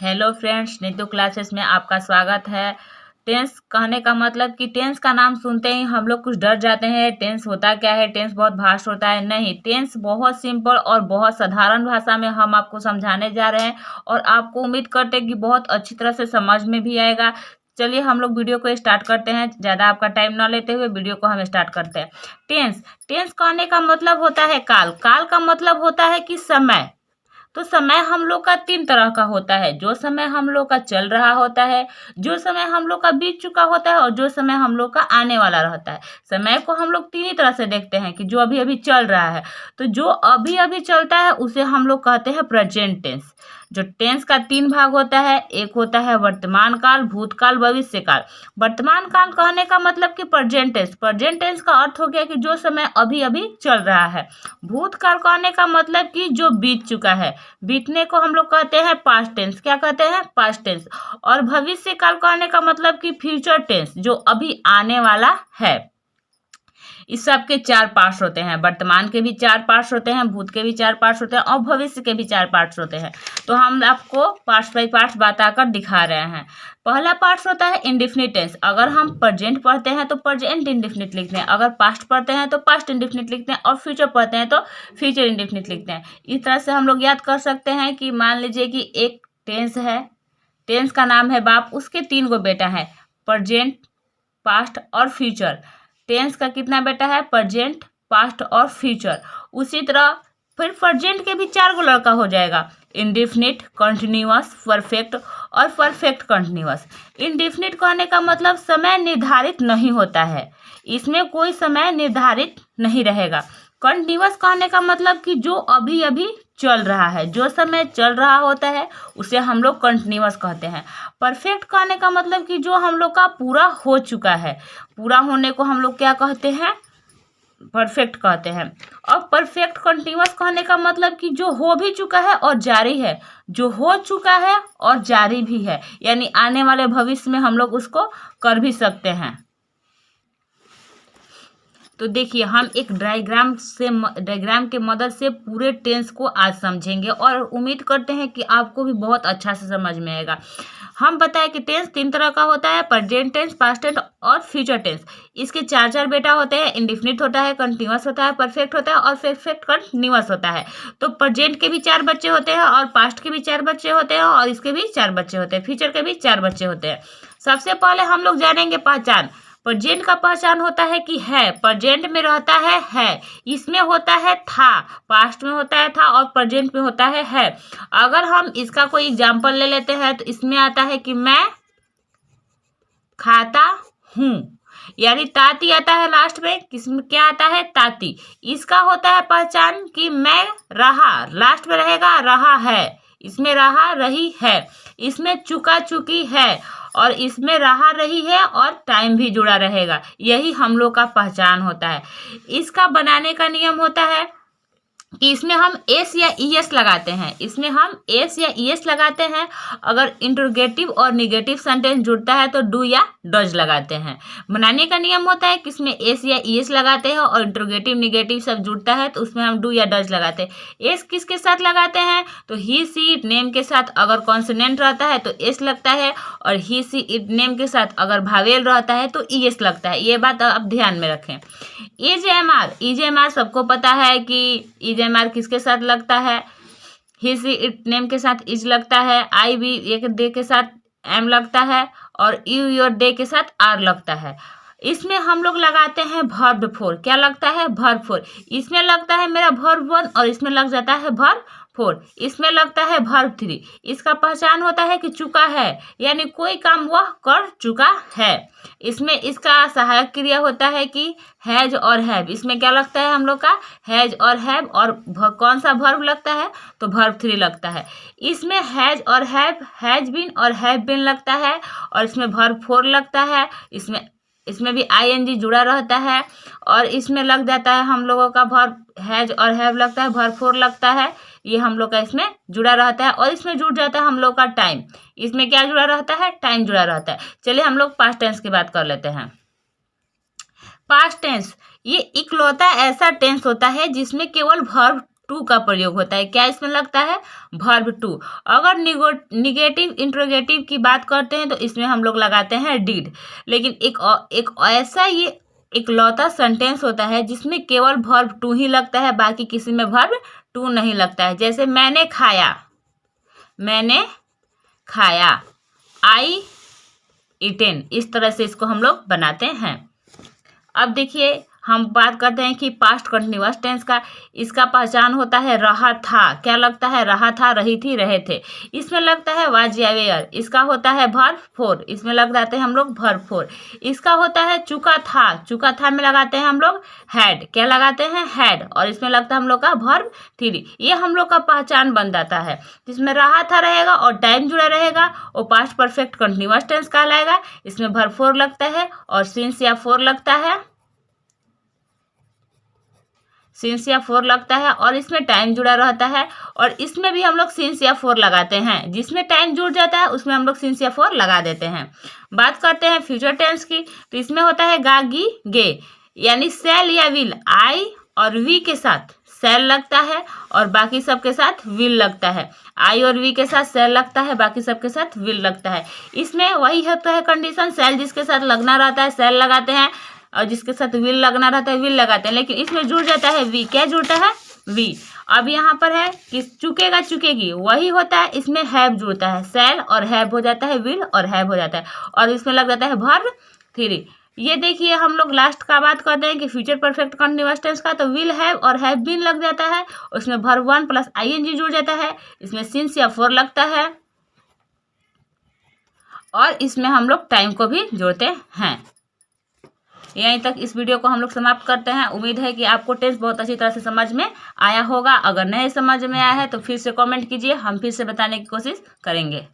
Hello friends, Neetu classes में आपका स्वागत है। टेंस कहने का मतलब कि टेंस का नाम सुनते ही हम लोग कुछ डर जाते हैं। टेंस होता क्या है, टेंस बहुत भास्ट होता है। नहीं, टेंस बहुत सिंपल और बहुत साधारण भाषा में हम आपको समझाने जा रहे हैं और आपको उम्मीद करते हैं कि बहुत अच्छी तरह से समझ में भी आएगा। चलिए हम लोग वीडियो को स्टार्ट करते हैं। ज़्यादा आपका टाइम ना लेते हुए वीडियो को हम स्टार्ट करते हैं। टेंस टेंस कहने का मतलब होता है काल। काल का मतलब होता है कि समय। तो समय हम लोग का 3 तरह का होता है। जो समय हम लोग का चल रहा होता है, जो समय हम लोग का बीत चुका होता है और जो समय हम लोग का आने वाला रहता है। समय को हम लोग 3 ही तरह से देखते हैं कि जो अभी अभी चल रहा है। तो जो अभी अभी चलता है उसे हम लोग कहते हैं प्रेजेंट टेंस। जो टेंस का 3 भाग होता है, एक होता है वर्तमान काल, भूतकाल, भविष्य काल। वर्तमान काल कहने का मतलब कि प्रेजेंट टेंस। प्रेजेंट टेंस का अर्थ हो गया कि जो समय अभी अभी चल रहा है। भूतकाल कहने का मतलब कि जो बीत चुका है। बीतने को हम लोग कहते हैं पास्ट टेंस। क्या कहते हैं? Past tense. और भविष्य काल कहने का मतलब कि फ्यूचर टेंस, जो अभी आने वाला है। इस सब के 4 पार्ट्स होते हैं। वर्तमान के भी 4 पार्ट्स होते हैं, भूत के भी 4 पार्ट्स होते हैं और भविष्य के भी 4 पार्ट्स होते हैं। तो हम आपको पार्ट्स बाई पार्ट्स बताकर दिखा रहे हैं। पहला पार्ट्स होता है इंडेफिनिट टेंस। अगर हम प्रेजेंट पढ़ते हैं तो प्रेजेंट इंडेफिनिट लिखते हैं, अगर पास्ट पढ़ते हैं तो पास्ट इंडेफिनिट लिखते हैं और फ्यूचर पढ़ते हैं तो फ्यूचर इंडेफिनिट लिखते हैं। इस तरह से हम लोग याद कर सकते हैं कि मान लीजिए कि एक टेंस है, टेंस का नाम है बाप, उसके 3 गो बेटा हैं, प्रेजेंट, पास्ट और फ्यूचर। टेंस का कितना बेटा है? प्रेजेंट, पास्ट और फ्यूचर। उसी तरह फिर प्रेजेंट के भी 4 गो लड़का हो जाएगा, इंडेफिनिट, कंटिन्यूअस, परफेक्ट और परफेक्ट कंटिन्यूअस। इंडेफिनिट कहने का मतलब समय निर्धारित नहीं होता है, इसमें कोई समय निर्धारित नहीं रहेगा। कंटिन्यूअस कहने का मतलब कि जो अभी अभी चल रहा है, जो समय चल रहा होता है उसे हम लोग कंटिन्यूअस कहते हैं। परफेक्ट कहने का मतलब कि जो हम लोग का पूरा हो चुका है, पूरा होने को हम लोग क्या कहते हैं? परफेक्ट कहते हैं। और परफेक्ट कंटिन्यूअस कहने का मतलब कि जो हो भी चुका है और जारी है, जो हो चुका है और जारी भी है, यानी आने वाले भविष्य में हम लोग उसको कर भी सकते हैं। तो देखिए, हम एक डायग्राम के मदद से पूरे टेंस को आज समझेंगे और उम्मीद करते हैं कि आपको भी बहुत अच्छा से समझ में आएगा। हम बताएं कि टेंस 3 तरह का होता है, प्रेजेंट टेंस, पास्ट टेंस और फ्यूचर टेंस। इसके 4 बेटा होते हैं, इंडेफिनिट होता है, कंटिन्यूअस होता है, परफेक्ट होता है और परफेक्ट कंटिन्यूअस होता है। तो प्रेजेंट के भी 4 बच्चे होते हैं और पास्ट के भी 4 बच्चे होते हैं और इसके भी 4 बच्चे होते हैं, फ्यूचर के भी 4 बच्चे होते हैं। सबसे पहले हम लोग जानेंगे पहचान। प्रेजेंट का पहचान होता है कि है, प्रेजेंट में रहता है, इसमें होता है था, पास्ट में होता है था और प्रेजेंट में होता है। अगर हम इसका कोई एग्जांपल ले लेते हैं तो इसमें आता है कि मैं खाता हूँ, यानी ताती आता है लास्ट में। किसमें क्या आता है? ताती। इसका होता है पहचान कि मैं रहा, लास्ट में रहेगा रहा है, इसमें रहा रही है, इसमें चुका चुकी है और इसमें रहा रही है और टाइम भी जुड़ा रहेगा। यही हम लोग का पहचान होता है। इसका बनाने का नियम होता है कि इसमें हम एस या ईएस लगाते हैं, इसमें हम एस या ईएस लगाते हैं। अगर इंटरोगेटिव और निगेटिव सेंटेंस जुड़ता है तो डू या डज लगाते हैं। बनाने का नियम होता है कि इसमें एस या ईएस लगाते हैं और इंटरोगेटिव निगेटिव सब जुड़ता है तो उसमें हम डू या डज लगाते हैं। एस किसके साथ लगाते हैं? तो ही सी इट नेम के साथ अगर कॉन्सोनेंट रहता है तो एस लगता है और ही सी इट नेम के साथ अगर भावेल रहता है तो ईएस लगता है। ये बात आप ध्यान में रखें। ईजेएमआर सबको पता है कि ईजेएमआर किसके साथ लगता है? ही सी इट नेम के साथ इज लगता है, आई बी एक डे के साथ एम लगता है और यू योर डे के साथ आर लगता है। इसमें हम लोग लगाते हैं वर्ब 4। क्या लगता है? वर्ब 4। इसमें लगता है मेरा वर्ब 1 और इसमें लग जाता है वर्ब 4। इसमें लगता है वर्ब 3। इसका पहचान होता है कि चुका है, यानी कोई काम वह कर चुका है। इसमें इसका सहायक क्रिया होता है कि हैज और हैव। इसमें क्या लगता है हम लोग का? हैज और हैव। और कौन सा वर्ब लगता है? तो वर्ब 3 लगता है। इसमें हैज और हैव, हैज बीन और हैव बीन लगता है और इसमें वर्ब 4 लगता है। इसमें भी आईएनजी जुड़ा रहता है और इसमें लग जाता है हम लोगों का वर्ब हैज और हैव लगता है, वर्ब 4 लगता है। ये हम लोग का इसमें जुड़ा रहता है और इसमें जुड़ जाता है हम लोग का टाइम। इसमें क्या जुड़ा रहता है? टाइम जुड़ा रहता है। चलिए हम लोग पास्ट टेंस की बात कर लेते हैं। पास्ट टेंस ये इकलौता ऐसा टेंस होता है जिसमें केवल वर्ब टू का प्रयोग होता है। क्या इसमें लगता है? Verb two. अगर निगेटिव इंट्रोगेटिव की बात करते हैं तो इसमें हम लोग लगाते हैं डिड। लेकिन एक ऐसा ये इकलौता सेंटेंस होता है जिसमें केवल वर्ब टू ही लगता है, बाकी किसी में वर्ब टू नहीं लगता है। जैसे मैंने खाया, मैंने खाया, आई ईटेन, इस तरह से इसको हम लोग बनाते हैं। अब देखिए हम बात करते हैं कि पास्ट कंटिन्यूअस टेंस का। इसका पहचान होता है रहा था। क्या लगता है? रहा था, रही थी, रहे थे। इसमें लगता है वाज या वेयर। इसका होता है वर्ब फोर। इसमें लग जाते हैं हम लोग वर्ब फोर। इसका होता है चुका था। चुका था में लगाते हैं हम लोग हैड। क्या लगाते हैं? हैड। और इसमें लगता है हम लोग का वर्ब थ्री। ये हम लोग का पहचान बन जाता है। जिसमें रहा था रहेगा और टाइम जुड़ा रहेगा और पास्ट परफेक्ट कंटिन्यूअस टेंस कहलाएगा। इसमें वर्ब फोर लगता है और सिंस या फोर लगता है, सिंस या फोर लगता है और इसमें टाइम जुड़ा रहता है। और इसमें भी हम लोग सिंस या फोर लगाते हैं। जिसमें टाइम जुड़ जाता है उसमें हम लोग सिंस या फोर लगा देते हैं। बात करते हैं फ्यूचर टेंस की, तो इसमें होता है गा गी गे, यानी सेल या विल। आई और वी के साथ सेल लगता है और बाकी सब के साथ विल लगता है। आई और वी के साथ सेल लगता है, बाकी सब के साथ विल लगता है। इसमें वही होता है कंडीशन, सेल जिसके साथ लगना रहता है सेल लगाते हैं और जिसके साथ विल लगना रहता है विल लगाते हैं। लेकिन इसमें जुड़ जाता है वी। क्या जुड़ता है? वी। अब यहाँ पर है कि चुकेगा चुकेगी, वही होता है। इसमें हैव जुड़ता है, सेल और हैव हो जाता है विल और हैव हो जाता है और इसमें लग जाता है वर्ब थ्री। ये देखिए हम लोग लास्ट का बात करते हैं कि फ्यूचर परफेक्ट कंटिन्यूअस टेंस का, तो विल हैव और हैव बीन लग जाता है। उसमें वर्ब वन प्लस आईएनजी जुड़ जाता है। इसमें सिंस या फोर लगता है और इसमें हम लोग टाइम को भी जोड़ते हैं। यहीं तक इस वीडियो को हम लोग समाप्त करते हैं। उम्मीद है कि आपको टेंस बहुत अच्छी तरह से समझ में आया होगा। अगर नहीं समझ में आया है तो फिर से कमेंट कीजिए, हम फिर से बताने की कोशिश करेंगे।